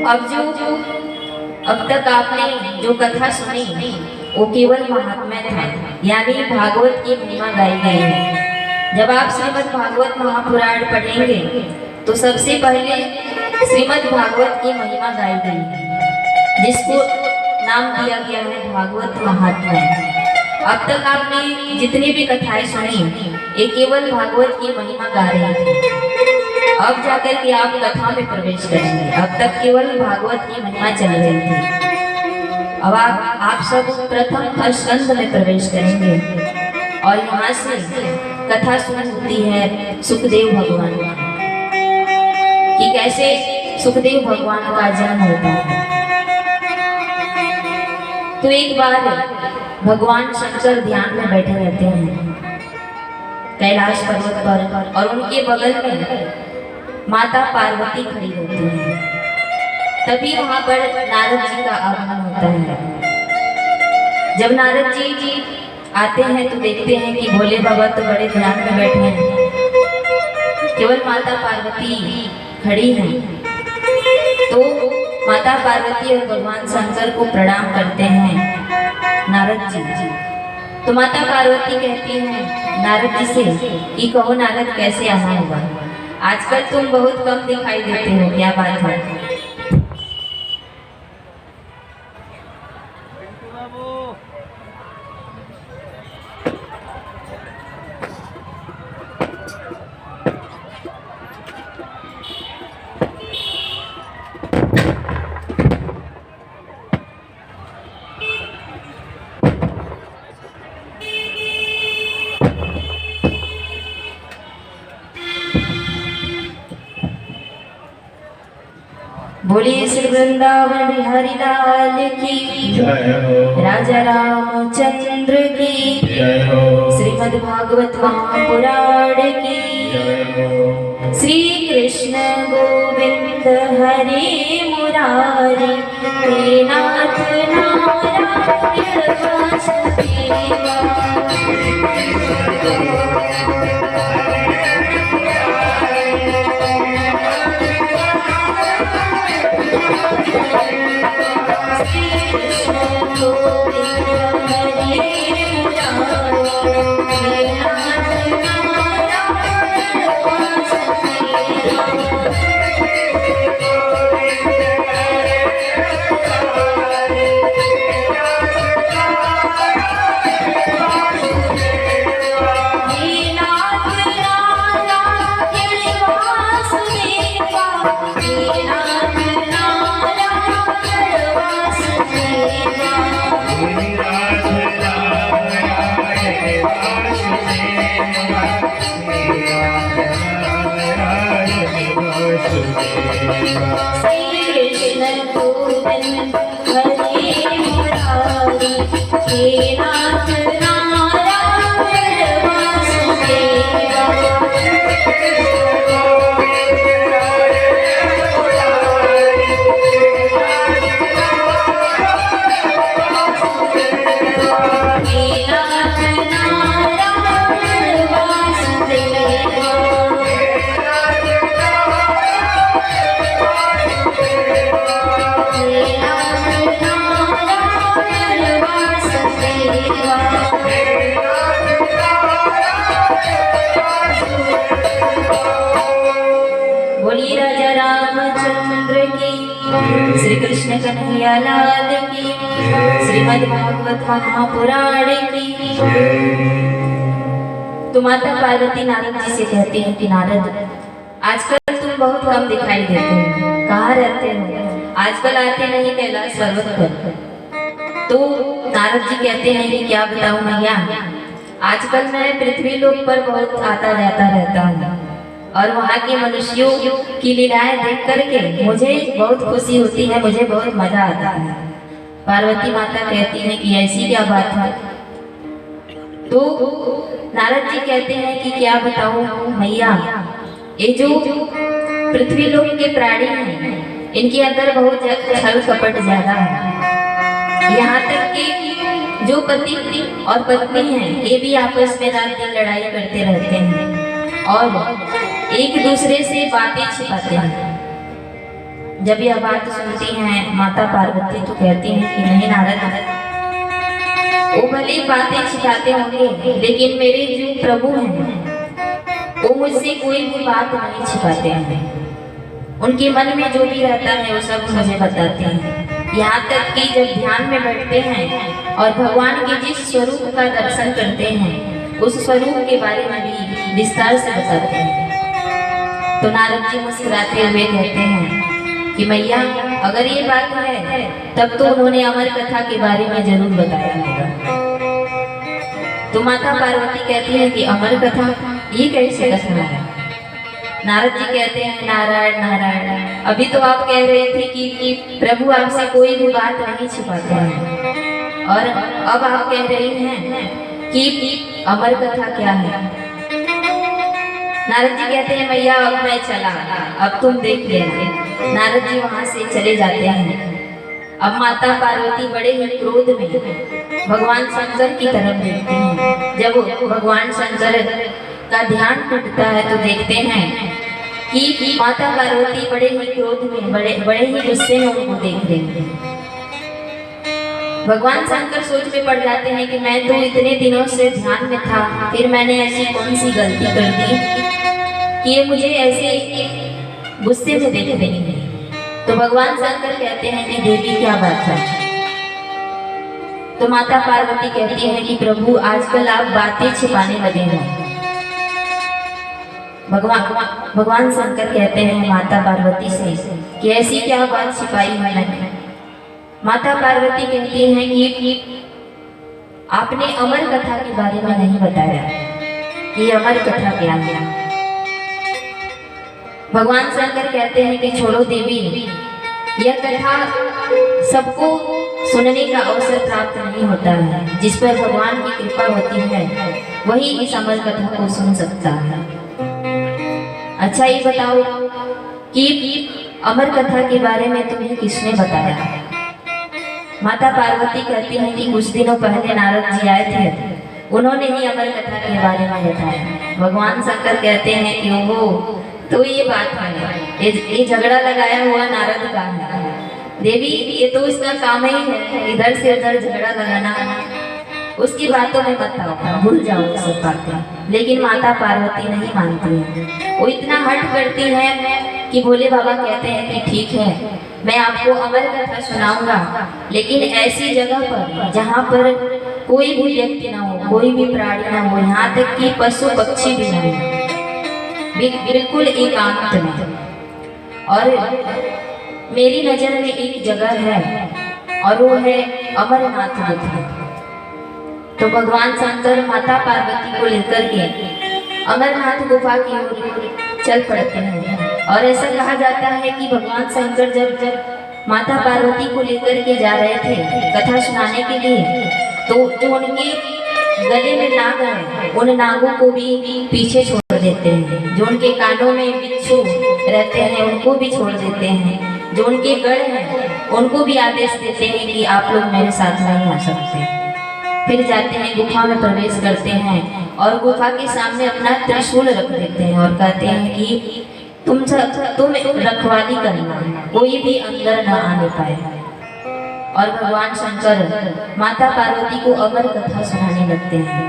अब तक आपने जो कथा सुनी वो केवल महात्म्य था, यानी भागवत की महिमा गाई गई है। जब आप श्रीमद् भागवत महापुराण पढ़ेंगे तो सबसे पहले श्रीमद् भागवत की महिमा गाई गई है, जिसको नाम दिया गया है भागवत महात्म्य। अब तक आपने जितनी भी कथाएं सुनी ये केवल भागवत की महिमा गा रही थी। अब जाकर के आप कथा में प्रवेश करेंगे। अब तक केवल भागवत की महिमा चल रही थी। अब आप सब प्रथम स्कंद में प्रवेश करेंगे और यहाँ से कथा शुरू होती है सुखदेव भगवान कि कैसे सुखदेव भगवान का जन्म होता है। तो एक बार भगवान शंकर ध्यान में बैठे रहते हैं कैलाश पर्वत पर, और उनके बगल में माता पार्वती खड़ी होती है। तभी वहां पर नारद जी का आगमन होता है। जब नारद जी आते हैं तो देखते हैं कि भोले बाबा तो बड़े ध्यान में बैठे हैं, केवल माता पार्वती खड़ी हैं। तो माता पार्वती और भगवान शंकर को प्रणाम करते हैं नारद जी। तो माता पार्वती कहती हैं नारद जी से कि कहो नारद कैसे आना होगा, आजकल तुम बहुत कम दिखाई देते हो, क्या बात है? बोलिए श्री वृंदावन बिहारी लाल की जय हो, राजा रामचंद्र की जय हो, श्रीमद् भागवत महापुराण की जय हो। श्री कृष्ण गोविंद हरे मुरारी हे नाथ नारायण वासुदेवा। श्री कृष्ण कन्हैया लाल की, श्रीमद् भागवत महापुराण की। तो माता पार्वती नारद जी से कहती हैं कि नारद आजकल तुम बहुत कम दिखाई देते हो, कहाँ रहते हो? आजकल आते नहीं कैलाश पर्वत पर। तो नारद जी कहते हैं कि क्या बताऊं मैया, आजकल मैं पृथ्वी लोक पर बहुत आता जाता रहता हूँ और वहाँ के मनुष्यों की लीलाएं देख करके मुझे बहुत खुशी होती है, मुझे बहुत मजा आता है। पार्वती माता कहती हैं कि ऐसी क्या बात है? तो नारद जी कहते हैं कि क्या बताऊं मैया, ये जो पृथ्वी लोक के प्राणी हैं इनके अंदर बहुत छल कपट ज्यादा है। यहाँ तक कि जो पति और पत्नी हैं ये भी आपस में रात दिन लड़ाई करते रहते हैं और एक दूसरे से बातें छिपाते हैं। जब यह बात सुनती हैं माता पार्वती तो कहती हैं कि नहीं नारद, वो भले बातें छिपाते होंगे लेकिन मेरे जो प्रभु हैं वो मुझसे कोई भी बात नहीं छिपाते हैं। उनके मन में जो भी रहता है वो सब मुझे बताते हैं। यहाँ तक कि जब ध्यान में बैठते हैं और भगवान के जिस स्वरूप का दर्शन करते हैं उस स्वरूप के बारे में भी विस्तार से बताते हैं। तो नारद जी मुस्कुराते हुए कहते हैं कि मैया अगर ये बात है तब तो उन्होंने अमर कथा के बारे में जरूर बताया होगा। तो माता पार्वती कहती है कि अमर कथा ये कैसे कथा है? नारद जी कहते हैं नारायण नारायण, अभी तो आप कह रहे थे कि प्रभु आपसे कोई भी बात नहीं छिपाते हैं और अब आप कह रही हैं कि अमर कथा क्या है। नारद जी कहते हैं मैया अब मैं चला, अब तुम देख लेना। नारद जी वहां से चले जाते हैं। अब माता पार्वती बड़े ही क्रोध में भगवान शंकर की तरफ देखती हैं। जब भगवान शंकर का ध्यान टूटता है तो देखते हैं कि माता पार्वती बड़े ही क्रोध में बड़े ही गुस्से में उनको देख रही हैं। भगवान शंकर सोच में पड़ जाते हैं कि मैं तो इतने दिनों से ध्यान में था, फिर मैंने ऐसी कौन सी गलती कर दी कि ये मुझे ऐसे गुस्से में देख रही है। तो भगवान शंकर कहते हैं कि देवी क्या बात है? तो माता पार्वती कहती है कि प्रभु आजकल आप बातें छिपाने लगे हैं। भगवान शंकर कहते हैं माता पार्वती से कि ऐसी क्या बात छिपाई है मैंने? माता पार्वती कहती हैं कि आपने अमर कथा के बारे में नहीं बताया कि अमर कथा क्या है। भगवान शंकर कहते हैं कि छोड़ो देवी, यह कथा सबको सुनने का अवसर प्राप्त नहीं होता है। जिस पर भगवान की कृपा होती है वही इस अमर कथा को सुन सकता है। अच्छा ये बताओ कि अमर कथा के बारे में तुम्हें किसने बताया? माता पार्वती कहती हैं कि कुछ दिनों पहले नारद जी आए थे, उन्होंने ही अमर कथा के बारे में बताया। भगवान शंकर कहते हैं कि ओहो, तो ये बात है, ये झगड़ा लगाया हुआ नारद का है। देवी ये तो इसका काम ही है, इधर से उधर झगड़ा लगाना, उसकी बातों में मत आओ, भूल जाओ सब बातें। लेकिन माता पार्वती नहीं मानती है, वो इतना हट करती है कि भोले बाबा कहते हैं कि ठीक है मैं आपको अमर कथा सुनाऊंगा, लेकिन ऐसी जगह पर जहाँ पर कोई भी व्यक्ति ना हो, कोई भी प्राणी ना हो, यहाँ तक कि पशु पक्षी भी ना हो, बिल्कुल एकांत में। और मेरी नजर में एक जगह है और वो है अमरनाथ गुफा। तो भगवान शंकर माता पार्वती को लेकर के अमरनाथ गुफा की ओर चल पड़ते हैं। और ऐसा कहा जाता है कि भगवान शंकर जब माता पार्वती को लेकर के जा रहे थे कथा सुनाने के लिए, तो जो उनके गले में नाग है उन नागों को भी पीछे छोड़ देते हैं। जो उनके कानों में बिच्छू रहते हैं उनको भी छोड़ देते हैं। जो उनके गढ़ हैं उनको भी आदेश देते हैं कि आप लोग मेरे साथ नहीं आ सकते। फिर जाते हैं गुफा में प्रवेश करते हैं और गुफा के सामने अपना त्रिशूल रख देते हैं और कहते हैं कि तुम रखवाली करना, कोई भी अंदर न आने पाए। और भगवान शंकर माता पार्वती को अमर कथा सुनाने लगते हैं।